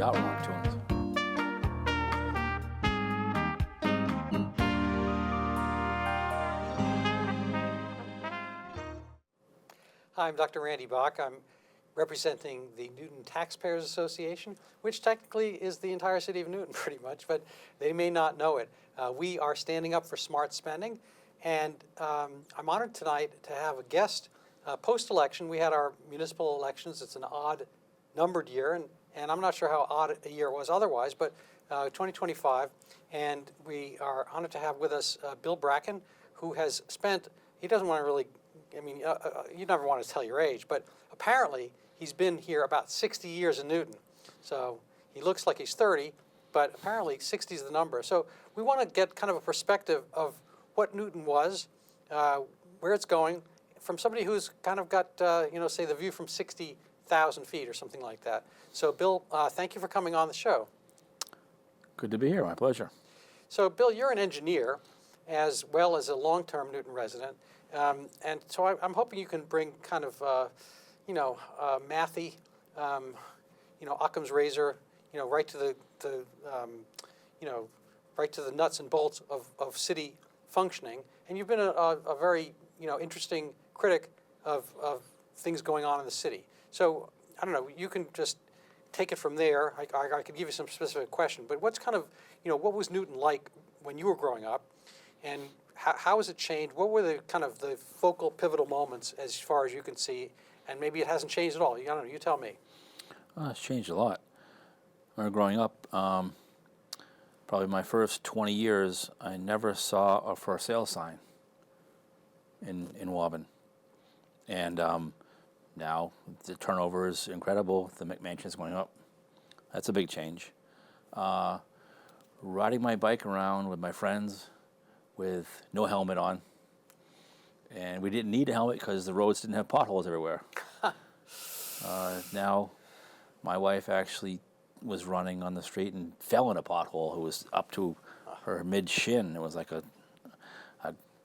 yacht rock tunes. Hi, I'm Dr. Randy Bach. I'm representing the Newton Taxpayers Association, which technically is the entire city of Newton pretty much, but they may not know it. We are standing up for smart spending, and I'm honored tonight to have a guest. Post-election, we had our municipal elections. It's an odd numbered year, and I'm not sure how odd a year was otherwise, but 2025, and we are honored to have with us Bill Bracken, who has spent, he doesn't want to really, you never want to tell your age, but apparently he's been here about 60 years in Newton. So he looks like he's 30, but apparently 60 is the number. So we want to get kind of a perspective of what Newton was, where it's going, from somebody who's kind of got, say the view from 60,000 feet or something like that. So Bill, thank you for coming on the show. Good to be here, my pleasure. So Bill, you're an engineer as well as a long-term Newton resident. And so I'm hoping you can bring kind of, mathy, Occam's razor, right to right to the nuts and bolts of city functioning. And you've been a very, interesting critic of things going on in the city. So I don't know, you can just take it from there. I could give you some specific question, but what's kind of, what was Newton like when you were growing up, and how has it changed? What were the kind of the focal, pivotal moments as far as you can see? And maybe it hasn't changed at all. I don't know. You tell me. It's changed a lot. When I was growing up, probably my first 20 years, I never saw a for sale sign in Woburn. And now the turnover is incredible. The McMansion is going up. That's a big change. Riding my bike around with my friends with no helmet on. And we didn't need a helmet because the roads didn't have potholes everywhere. Now, my wife actually was running on the street and fell in a pothole. It was up to her mid-shin. It was like a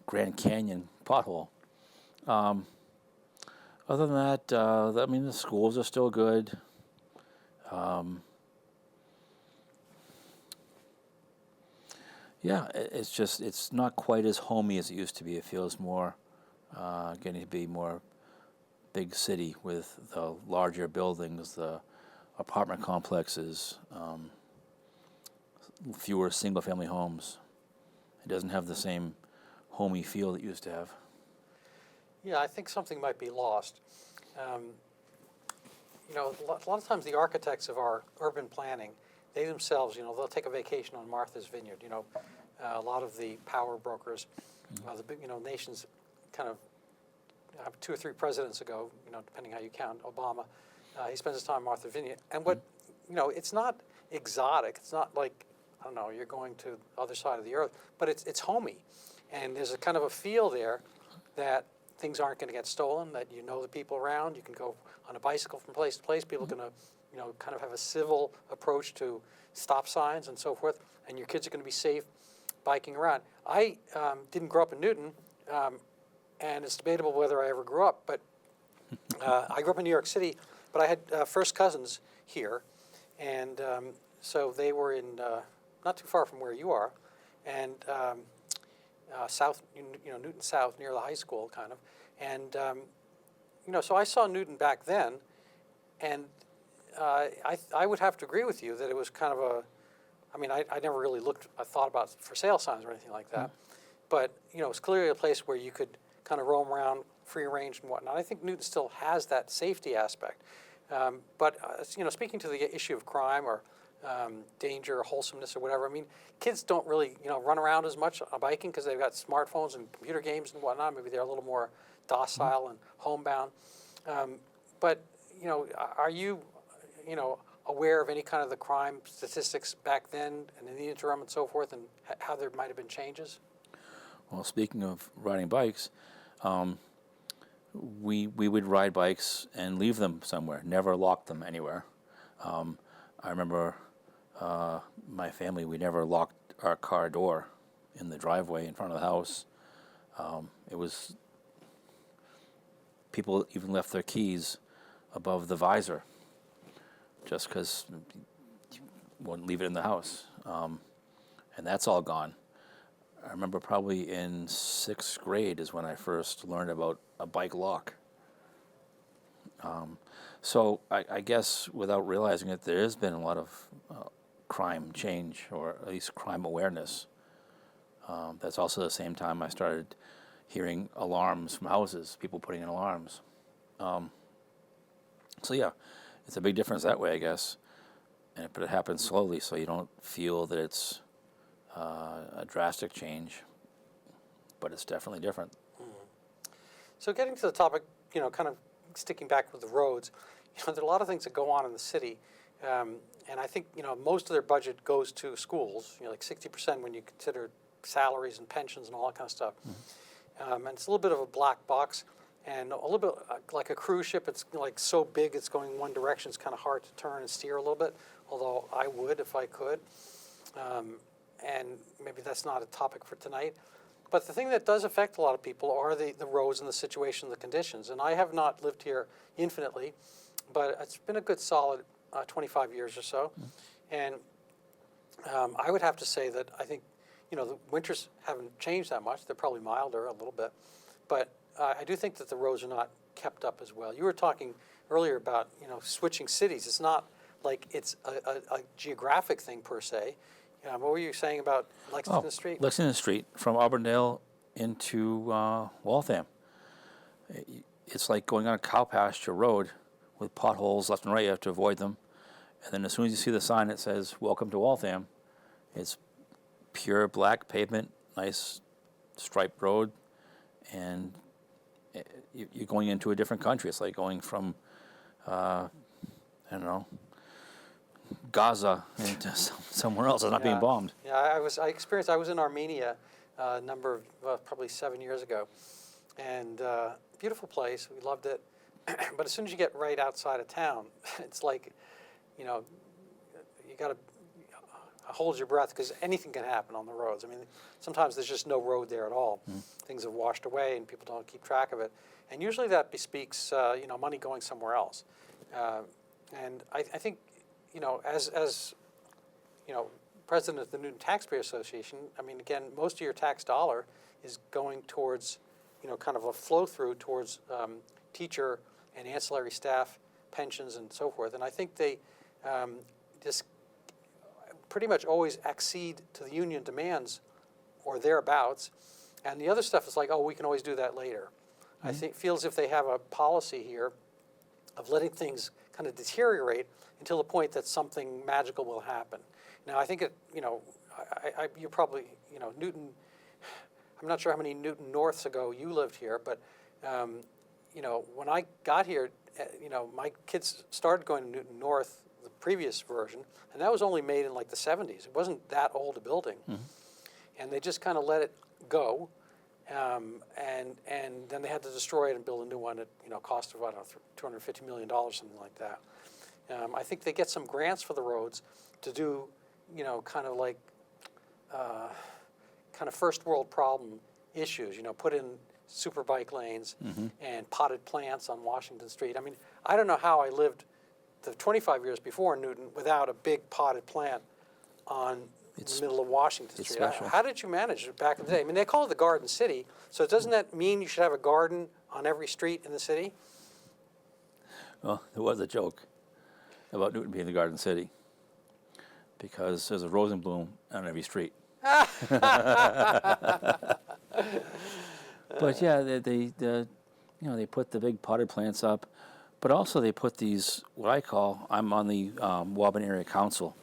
Grand Canyon pothole. Other than that, the schools are still good. It's not quite as homey as it used to be. It feels more, getting to be more big city with the larger buildings, the apartment complexes, fewer single-family homes. It doesn't have the same homey feel that it used to have. Yeah, I think something might be lost. A lot of times the architects of our urban planning, they themselves, they'll take a vacation on Martha's Vineyard. A lot of the power brokers, the big, nations kind of 2 or 3 presidents ago, depending how you count, Obama, he spends his time on Martha's Vineyard. And what, it's not exotic. It's not like, I don't know, you're going to the other side of the earth, but it's homey. And there's a kind of a feel there that things aren't going to get stolen, that the people around. You can go on a bicycle from place to place. People are going to, kind of have a civil approach to stop signs and so forth, and your kids are going to be safe biking around. I didn't grow up in Newton, and it's debatable whether I ever grew up, but I grew up in New York City, but I had first cousins here, and so they were in not too far from where you are, and south, Newton South, near the high school, kind of, and so I saw Newton back then, and I would have to agree with you that it was kind of I never really thought about for sale signs or anything like that, but it's clearly a place where you could kind of roam around free range and whatnot. I think Newton still has that safety aspect, but speaking to the issue of crime or danger or wholesomeness or whatever, kids don't really run around as much on biking because they've got smartphones and computer games and whatnot. Maybe they're a little more docile and homebound, but are you aware of any kind of the crime statistics back then and in the interim and so forth, and how there might have been changes? Well, speaking of riding bikes, we would ride bikes and leave them somewhere, never lock them anywhere. I remember my family, we never locked our car door in the driveway in front of the house. It was, people even left their keys above the visor just because wouldn't leave it in the house, and that's all gone. I remember probably in 6th grade is when I first learned about a bike lock. So I guess without realizing it, there has been a lot of crime change, or at least crime awareness. That's also the same time I started hearing alarms from houses, people putting in alarms. So yeah, it's a big difference that way, I guess. But it happens slowly, so you don't feel that it's a drastic change. But it's definitely different. So getting to the topic, kind of sticking back with the roads, there are a lot of things that go on in the city. And I think, most of their budget goes to schools, like 60% when you consider salaries and pensions and all that kind of stuff. And it's a little bit of a black box. And a little bit like a cruise ship, it's like so big it's going in one direction, it's kind of hard to turn and steer a little bit, although I would if I could. And maybe that's not a topic for tonight. But the thing that does affect a lot of people are the roads and the situation, the conditions. And I have not lived here infinitely, but it's been a good solid 25 years or so. And I would have to say that I think, the winters haven't changed that much. They're probably milder a little bit. But I do think that the roads are not kept up as well. You were talking earlier about, switching cities. It's not like it's a geographic thing per se. What were you saying about Lexington Street? Lexington Street, from Auburndale into Waltham. It's like going on a cow pasture road with potholes left and right. You have to avoid them. And then as soon as you see the sign that says, "Welcome to Waltham," it's pure black pavement, nice striped road, and you're going into a different country. It's like going from, I don't know, Gaza into somewhere else that's not being bombed. Yeah, I was in Armenia a number of, probably 7 years ago, and beautiful place, we loved it. But as soon as you get right outside of town, it's like, you got to hold your breath because anything can happen on the roads. I mean, sometimes there's just no road there at all. Things have washed away and people don't keep track of it. And usually that bespeaks, money going somewhere else. And I think, as president of the Newton Taxpayers Association, I mean, again, most of your tax dollar is going towards, kind of a flow through towards teacher and ancillary staff pensions and so forth. And I think they just pretty much always accede to the union demands or thereabouts. And the other stuff is like, oh, we can always do that later. I think feels if they have a policy here of letting things kind of deteriorate until the point that something magical will happen. Now, I think you're probably, Newton, I'm not sure how many Newton Norths ago you lived here, but, when I got here, my kids started going to Newton North, the previous version, and that was only made in like the 70s. It wasn't that old a building. And they just kind of let it go. And then they had to destroy it and build a new one at cost of $250 million, something like that. I think they get some grants for the roads to do kind of like kind of first world problem issues. Put in super bike lanes and potted plants on Washington Street. I mean, I don't know how I lived the 25 years before Newton without a big potted plant on the middle of Washington Street. Special. How did you manage it back in the day? I mean, they call it the Garden City, so doesn't that mean you should have a garden on every street in the city? Well, there was a joke about Newton being the Garden City because there's a Rosenblum on every street. But yeah, they put the big potted plants up, but also they put these, I'm on the Woburn Area Council,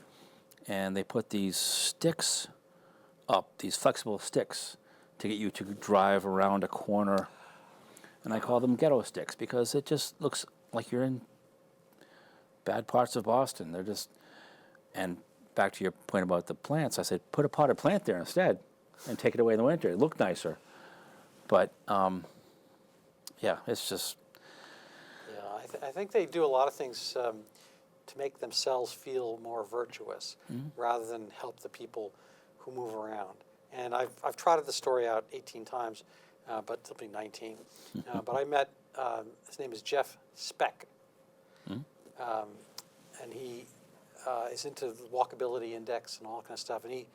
and they put these sticks up, these flexible sticks, to get you to drive around a corner. And I call them ghetto sticks because it just looks like you're in bad parts of Boston. They're just, and back to your point about the plants, I said, put a potted plant there instead and take it away in the winter. It looked nicer. But, yeah, it's just... Yeah, I think they do a lot of things to make themselves feel more virtuous rather than help the people who move around. And I've trotted the story out 18 times, but it'll be 19. But I met, his name is Jeff Speck. And he is into the walkability index and all kind of stuff, and he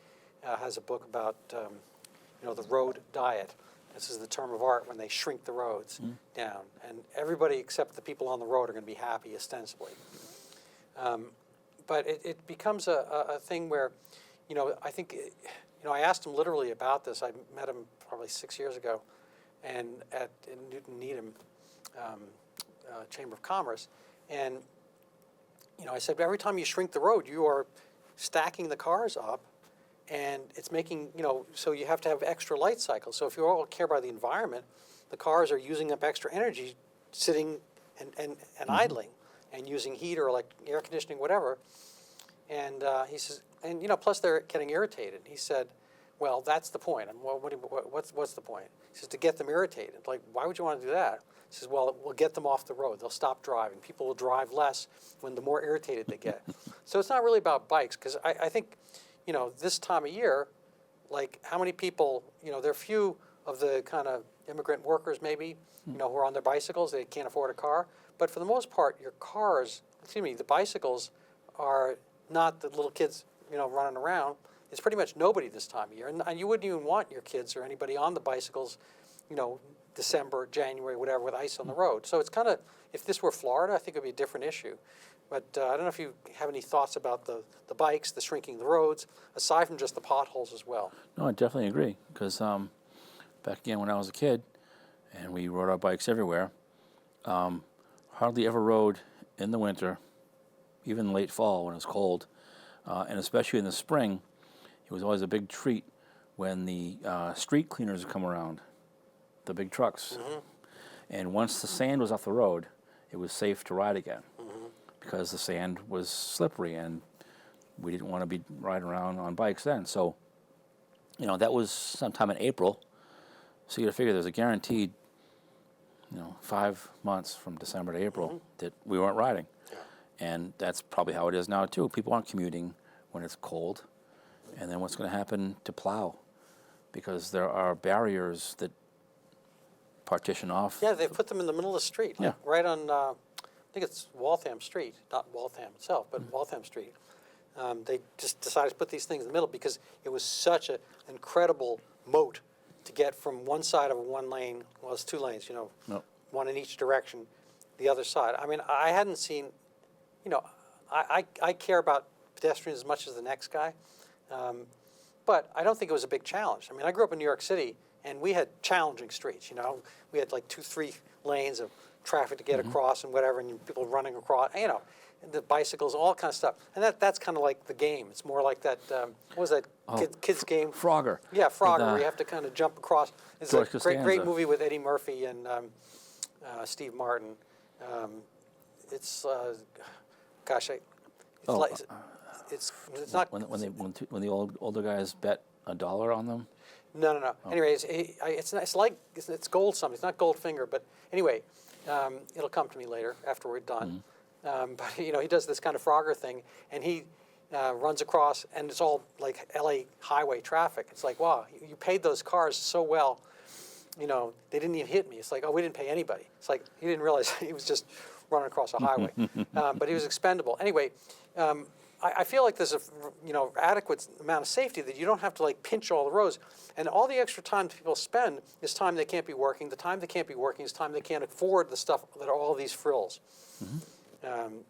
has a book about the road diet. This is the term of art when they shrink the roads down, and everybody except the people on the road are going to be happy ostensibly. But it becomes a thing where, I think, I asked him literally about this. I met him probably 6 years ago, and in Newton Needham Chamber of Commerce, and I said, every time you shrink the road, you are stacking the cars up, and it's making, so you have to have extra light cycles. So if you all care about the environment, the cars are using up extra energy sitting and idling and using heat or like air conditioning, whatever. And he says, and plus they're getting irritated. He said, well, that's the point. And well, what's the point? He says, to get them irritated. Like, why would you want to do that? He says, well, we'll get them off the road. They'll stop driving. People will drive less when the more irritated they get. So it's not really about bikes, because I think, this time of year, like how many people, there are few of the kind of immigrant workers maybe, who are on their bicycles. They can't afford a car. But for the most part, the bicycles are not the little kids, running around. It's pretty much nobody this time of year. And you wouldn't even want your kids or anybody on the bicycles, December, January, whatever, with ice on the road. So it's kind of, if this were Florida, I think it would be a different issue. But I don't know if you have any thoughts about the bikes, the shrinking of the roads, aside from just the potholes as well. No, I definitely agree, because back again when I was a kid, and we rode our bikes everywhere, hardly ever rode in the winter, even late fall when it was cold, and especially in the spring. It was always a big treat when the street cleaners would come around, the big trucks. And once the sand was off the road, it was safe to ride again, because the sand was slippery and we didn't want to be riding around on bikes then. So, that was sometime in April. So you got to figure there's a guaranteed, 5 months from December to April that we weren't riding. And that's probably how it is now too. People aren't commuting when it's cold. And then what's going to happen to plow? Because there are barriers that partition off. Yeah, they put them in the middle of the street, right on, I think it's Waltham Street, not Waltham itself, but Waltham Street. They just decided to put these things in the middle because it was such an incredible moat to get from one side of one lane, well, it's 2 lanes, one in each direction, the other side. I mean, I hadn't seen, I care about pedestrians as much as the next guy, but I don't think it was a big challenge. I mean, I grew up in New York City, and we had challenging streets, We had like 2-3 lanes of traffic to get across and whatever, and people running across, and the bicycles, all kind of stuff. And that's kind of like the game. It's more like that, what was that kids game? Frogger. Yeah, Frogger, where you have to kind of jump across. It's George a great movie with Eddie Murphy and Steve Martin. It's, gosh, it's not... When the older guys bet $1 on them? No. Oh. Anyways, it's gold something. It's not Goldfinger, but anyway, it'll come to me later after we're done. But he does this kind of Frogger thing, and he runs across, and it's all like LA highway traffic. It's like, wow, you paid those cars so well. They didn't even hit me. It's like, oh, we didn't pay anybody. It's like he didn't realize he was just running across a highway, but he was expendable. Anyway. I feel like there's a adequate amount of safety that you don't have to like pinch all the roads, and all the extra time people spend is time they can't be working. The time they can't be working is time they can't afford the stuff that are all these frills. And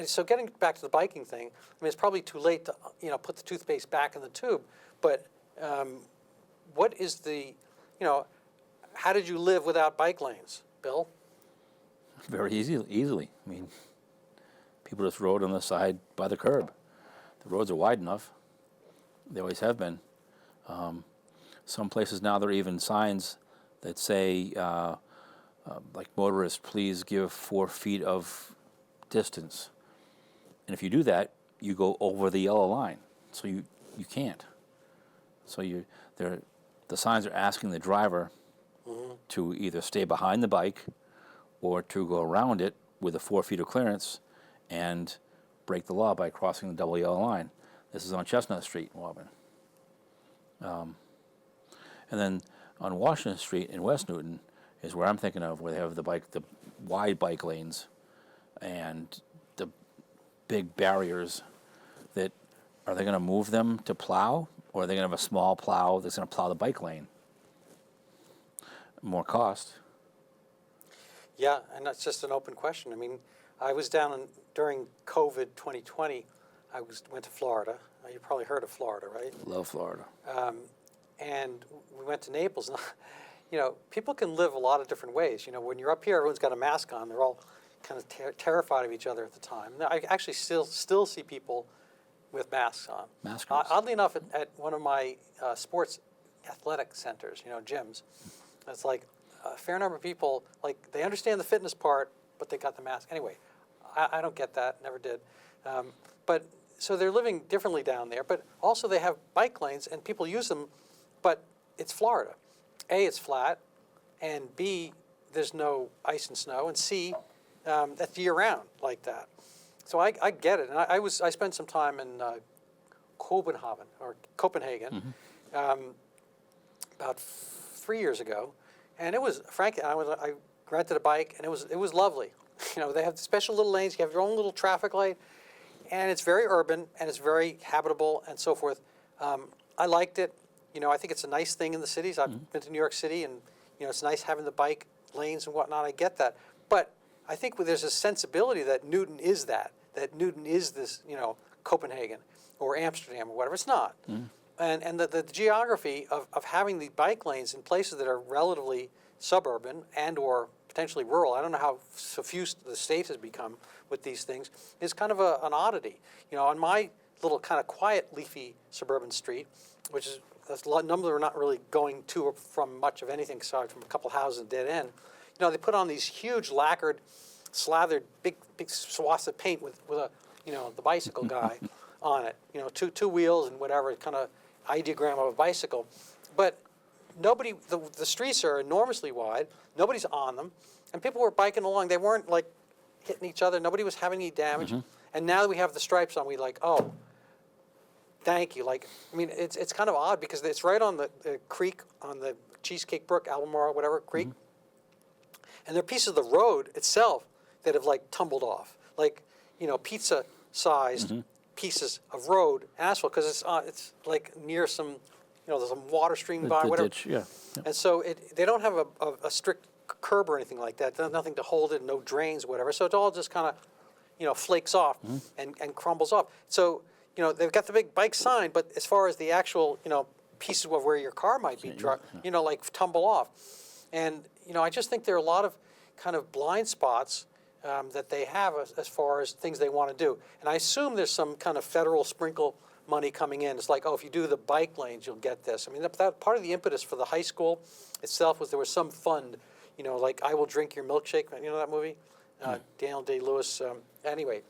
so getting back to the biking thing, I mean, it's probably too late to put the toothpaste back in the tube, but what is the how did you live without bike lanes, Bill? Very easily. I mean, people just rode on the side by the curb. The roads are wide enough. They always have been. Some places now there are even signs that say, like, motorists, please give 4 feet of distance. And if you do that, you go over the yellow line. So you can't. So the signs are asking the driver to either stay behind the bike or to go around it with a 4 feet of clearance and break the law by crossing the double yellow line. This is on Chestnut Street in Woburn. And then on Washington Street in West Newton is where I'm thinking of, where they have the wide bike lanes, and big barriers that, are they going to move them to plow, or are they going to have a small plow that's going to plow the bike lane? More cost. Yeah, and that's just an open question. I mean, I was down during COVID 2020. Went to Florida. You probably heard of Florida, right? Love Florida. And we went to Naples. And, you know, people can live a lot of different ways. You know, when you're up here, everyone's got a mask on. They're all kind of terrified of each other at the time. Now, I actually still see people with masks on. Maskers. Oddly enough, at one of my sports athletic centers, you know, gyms, it's like a fair number of people, like, they understand the fitness part, but they got the mask. Anyway, I don't get that, never did. But so they're living differently down there, but also they have bike lanes and people use them, but it's Florida. A, it's flat, and B, there's no ice and snow, and C, that's year round like that. So I get it, and I spent some time in Copenhagen, about 3 years ago, and it was, frankly, I rented a bike, and it was lovely. You know, they have special little lanes. You have your own little traffic light, and it's very urban and it's very habitable and so forth. I liked it. You know, I think it's a nice thing in the cities. I've been to New York City, and you know, it's nice having the bike lanes and whatnot. I get that, but I think there's a sensibility that Newton is that Newton is this, you know, Copenhagen or Amsterdam or whatever. It's not. And the geography of having the bike lanes in places that are relatively suburban and or potentially rural, I don't know how suffused the state has become with these things, is kind of an oddity. You know, on my little kind of quiet, leafy suburban street, which is a number are not really going to or from much of anything aside from a couple houses and dead end. You know, they put on these huge lacquered, slathered, big swaths of paint with a, you know, the bicycle guy on it. You know, two wheels and whatever kind of ideogram of a bicycle, but nobody. The streets are enormously wide. Nobody's on them, and people were biking along. They weren't like hitting each other. Nobody was having any damage. And now that we have the stripes on, we like, oh, thank you. Like, I mean, it's kind of odd because it's right on the creek, on the Cheesecake Brook, Albemarle, whatever creek, and there are pieces of the road itself that have like tumbled off, like, you know, pizza-sized pieces of road asphalt, because it's like near some, you know, there's some water stream by, The whatever. ditch, yeah. And so they don't have a strict curb or anything like that. There's nothing to hold it, no drains, whatever. So it all just kind of, you know, flakes off and crumbles off. So, you know, they've got the big bike sign, but as far as the actual, you know, pieces of where your car might be, you know, like tumble off. And, you know, I just think there are a lot of kind of blind spots that they have as far as things they want to do. And I assume there's some kind of federal sprinkle money coming in. It's like, oh, if you do the bike lanes, you'll get this. I mean, that part of the impetus for the high school itself was there was some fund, you know, like I Will Drink Your Milkshake. You know that movie? Daniel Day-Lewis. Anyway,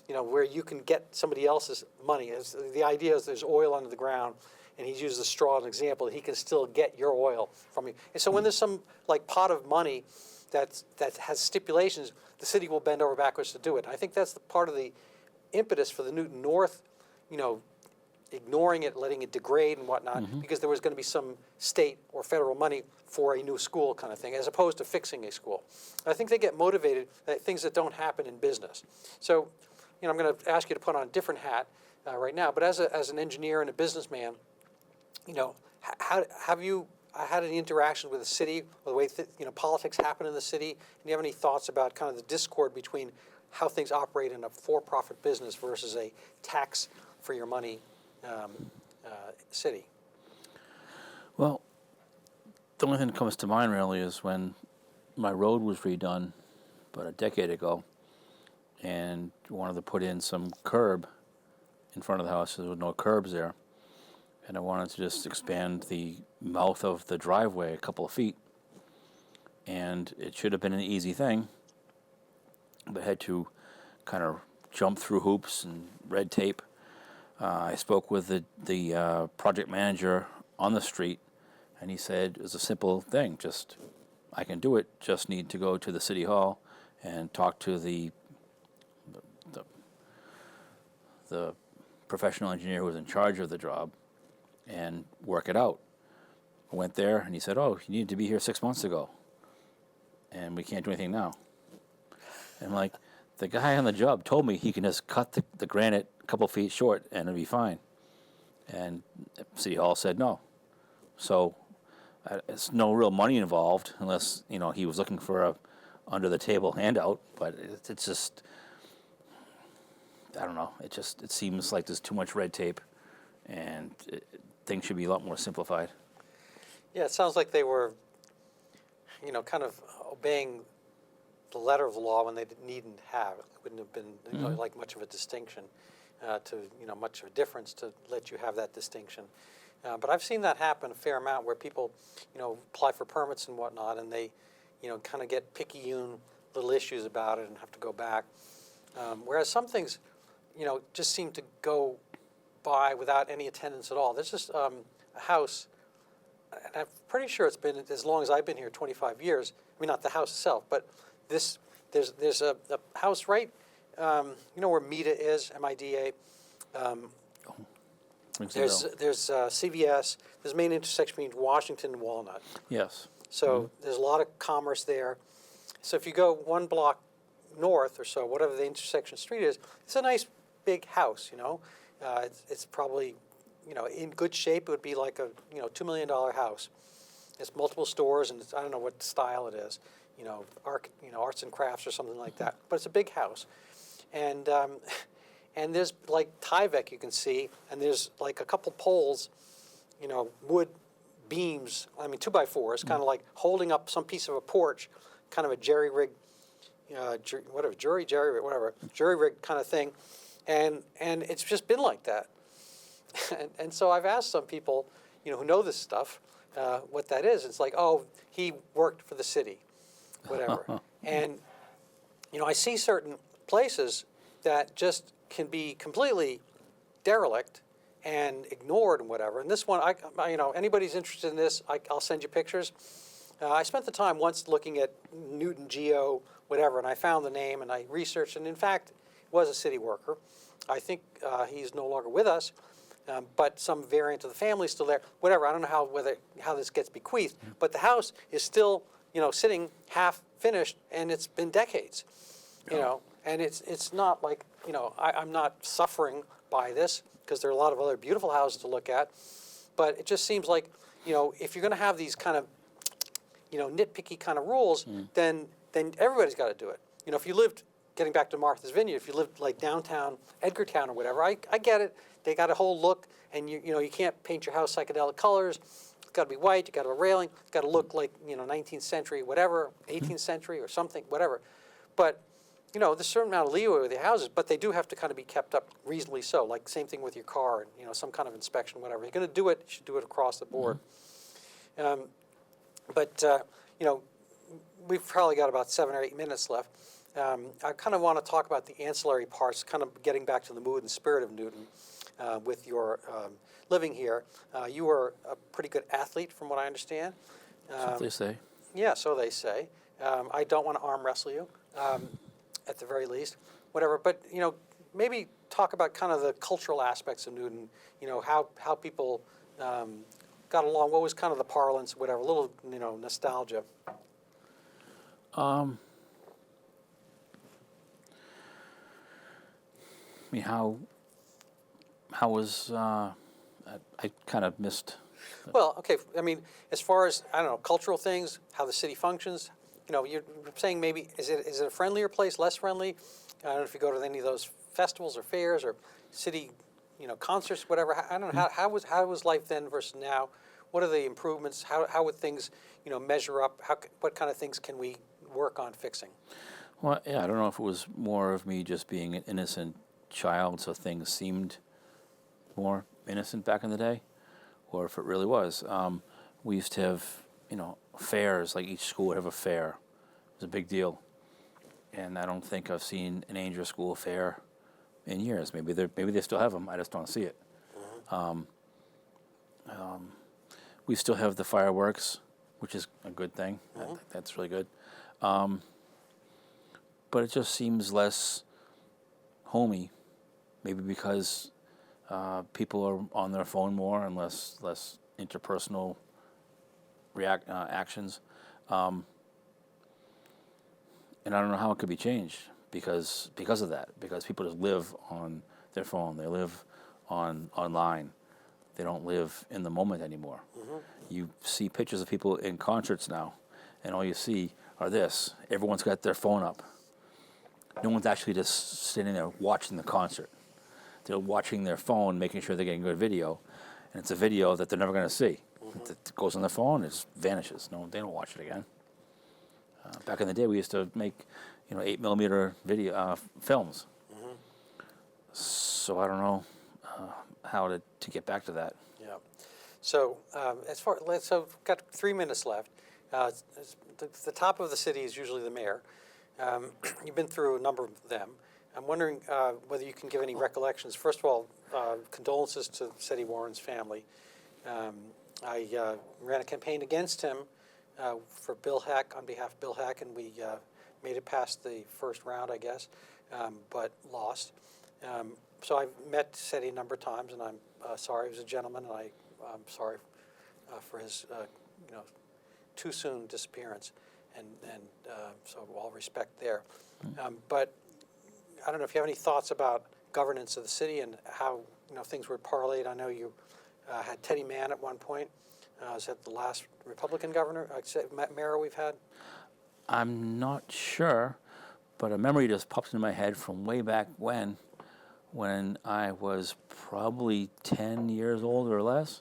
you know, where you can get somebody else's money. The idea is there's oil under the ground, and he's used the straw as an example. He can still get your oil from you. And so when there's some like pot of money that has stipulations, the city will bend over backwards to do it. I think that's the part of the impetus for the Newton North, you know, ignoring it, letting it degrade and whatnot, because there was going to be some state or federal money for a new school kind of thing, as opposed to fixing a school. I think they get motivated at things that don't happen in business. So, you know, I'm going to ask you to put on a different hat right now, but as an engineer and a businessman, you know, how have you had any interaction with the city, or the way you know, politics happen in the city? And do you have any thoughts about kind of the discord between how things operate in a for-profit business versus a tax for your money city? Well, the only thing that comes to mind really is when my road was redone about a decade ago, and wanted to put in some curb in front of the house. There were no curbs there, and I wanted to just expand the mouth of the driveway a couple of feet, and it should have been an easy thing, but I had to kind of jump through hoops and red tape. I spoke with the project manager on the street, and he said it was a simple thing. Just, I can do it. Just need to go to the city hall and talk to the professional engineer who was in charge of the job and work it out. I went there, and he said, "Oh, you needed to be here 6 months ago, and we can't do anything now." And I'm like, The guy on the job told me he can just cut the granite a couple feet short and it'll be fine. And City Hall said no. So it's no real money involved unless, he was looking for a under-the-table handout. But it's just, I don't know. It seems like there's too much red tape and things should be a lot more simplified. Yeah, it sounds like they were, kind of obeying the letter of the law when they needn't have. It wouldn't have been like much of a distinction much of a difference to let you have that distinction. But I've seen that happen a fair amount where people, apply for permits and whatnot, and they, kind of get picayune little issues about it and have to go back. Whereas some things, just seem to go by without any attendance at all. There's just a house, and I'm pretty sure it's been as long as I've been here, 25 years. I mean, not the house itself, but there's a house right, where MIDA is, MIDA. There's CVS. There's main intersection between Washington and Walnut. Yes. So there's a lot of commerce there. So if you go one block north or so, whatever the intersection street is, it's a nice big house. It's probably in good shape. It would be like a $2 million house. It's multiple stores, and I don't know what style it is. Arts and crafts or something like that. But it's a big house, and there's like Tyvek you can see, and there's like a couple poles, wood beams. I mean 2x4s, kind of like holding up some piece of a porch, kind of a jerry rig, jury rig kind of thing, and it's just been like that. and so I've asked some people, who know this stuff, what that is. It's like, oh, he worked for the city, whatever. And I see certain places that just can be completely derelict and ignored and whatever. And this one, anybody's interested in this, I'll send you pictures. I spent the time once looking at Newton Geo, whatever, and I found the name and I researched, and in fact, was a city worker. I think he's no longer with us, but some variant of the family is still there. Whatever, I don't know how this gets bequeathed, but the house is still, sitting half finished, and it's been decades, and it's not like, I'm not suffering by this because there are a lot of other beautiful houses to look at, but it just seems like, if you're going to have these kind of, nitpicky kind of rules, then everybody's got to do it. If you lived, getting back to Martha's Vineyard, if you lived like downtown Edgartown or whatever, I get it. They got a whole look, and you can't paint your house psychedelic colors. It's got to be white. You got to have a railing. It's got to look like 19th century, whatever, 18th century or something, whatever. But there's a certain amount of leeway with the houses, but they do have to kind of be kept up reasonably so. Like same thing with your car, and some kind of inspection, whatever. If you're going to do it, you should do it across the board. We've probably got about 7 or 8 minutes left. I kind of want to talk about the ancillary parts, kind of getting back to the mood and spirit of Newton with your living here. You were a pretty good athlete, from what I understand. That's what they say. Yeah, so they say. I don't want to arm wrestle you, at the very least, whatever. But maybe talk about kind of the cultural aspects of Newton. How people got along. What was kind of the parlance, whatever. A little nostalgia. I mean, how was I kind of missed. Well, okay. I mean, as far as cultural things, how the city functions. You're saying maybe is it a friendlier place, less friendly? I don't know if you go to any of those festivals or fairs or city, concerts, whatever. I don't know how was life then versus now. What are the improvements? How would things measure up? What kind of things can we work on fixing? Well, yeah, I don't know if it was more of me just being an innocent child, so things seemed more innocent back in the day, or if it really was. We used to have, fairs, like each school would have a fair. It was a big deal. And I don't think I've seen an Angel School fair in years. Maybe they still have them, I just don't see it. We still have the fireworks, which is a good thing. That's really good. But it just seems less homey, maybe because people are on their phone more and less interpersonal actions. And I don't know how it could be changed, because of that. Because people just live on their phone. They live online. They don't live in the moment anymore. You see pictures of people in concerts now, and all you see are this. Everyone's got their phone up. No one's actually just sitting there watching the concert. They're watching their phone, making sure they're getting good video, and it's a video that they're never going to see. It goes on their phone, it just vanishes. No, they don't watch it again. Back in the day, we used to make, 8mm video films. So I don't know how to get back to that. Yeah. So so we've got 3 minutes left. The top of the city is usually the mayor. You've been through a number of them. I'm wondering whether you can give any recollections. First of all, condolences to Seti Warren's family. I ran a campaign against him for Bill Heck, on behalf of Bill Heck, and we made it past the first round, I guess, but lost. So I've met Seti a number of times, and I'm sorry. He was a gentleman, and I'm sorry for his too soon disappearance, and so all respect there. But I don't know if you have any thoughts about governance of the city and how things were parlayed. I know you had Teddy Mann at one point. Is that the last Republican governor, mayor we've had? I'm not sure, but a memory just pops in my head from way back when I was probably 10 years old or less.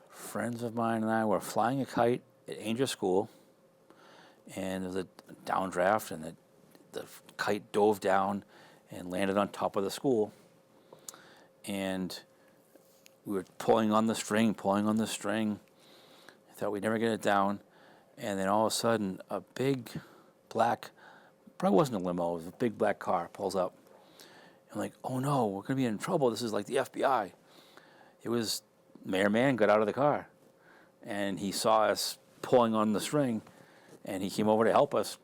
Friends of mine and I were flying a kite at Angel School, and there was a downdraft, and the kite dove down and landed on top of the school. And we were pulling on the string. I thought we'd never get it down. And then all of a sudden, a big black, probably wasn't a limo, it was a big black car, pulls up. I'm like, oh no, we're going to be in trouble. This is like the FBI. It was Mayor Mann got out of the car, and he saw us pulling on the string, and he came over to help us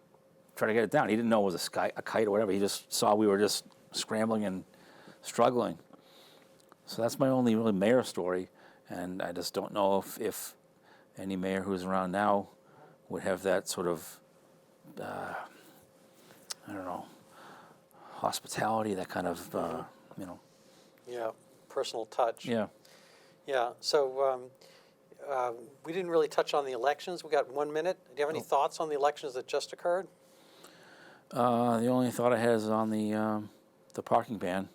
try to get it down. He didn't know it was a kite or whatever. He just saw we were just scrambling and struggling. So that's my only really mayor story, and I just don't know if any mayor who's around now would have that sort of, I don't know, hospitality, that kind of, Yeah, personal touch. Yeah. Yeah, so we didn't really touch on the elections. We got 1 minute. Do you have any thoughts on the elections that just occurred? The only thought I had is on the parking ban.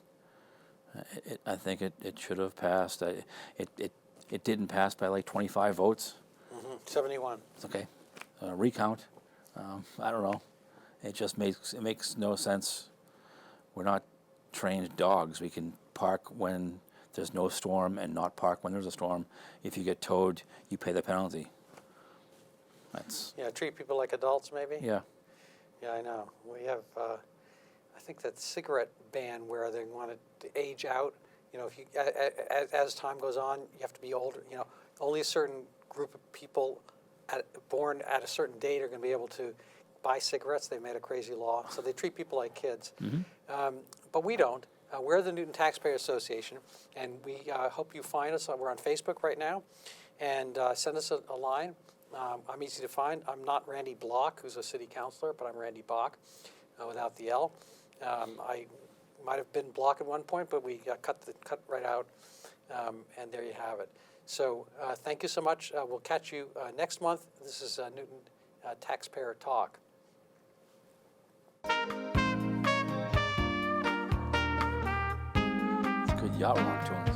I think it should have passed. It didn't pass by like 25 votes. 71. It's okay. Recount. I don't know. It makes no sense. We're not trained dogs. We can park when there's no storm and not park when there's a storm. If you get towed, you pay the penalty. Yeah, treat people like adults, maybe? Yeah. Yeah, I know. We have, I think that cigarette ban where they want to age out. If you, as time goes on, you have to be older. Only a certain group of people born at a certain date are going to be able to buy cigarettes. They made a crazy law, so they treat people like kids. But we don't. We're the Newton Taxpayers Association, and we hope you find us. We're on Facebook right now, and send us a line. I'm easy to find. I'm not Randy Block, who's a city councilor, but I'm Randy Bach, without the L. I might have been Block at one point, but we cut right out, and there you have it. So thank you so much. We'll catch you next month. This is Newton Taxpayer Talk. It's good yacht rock tunes.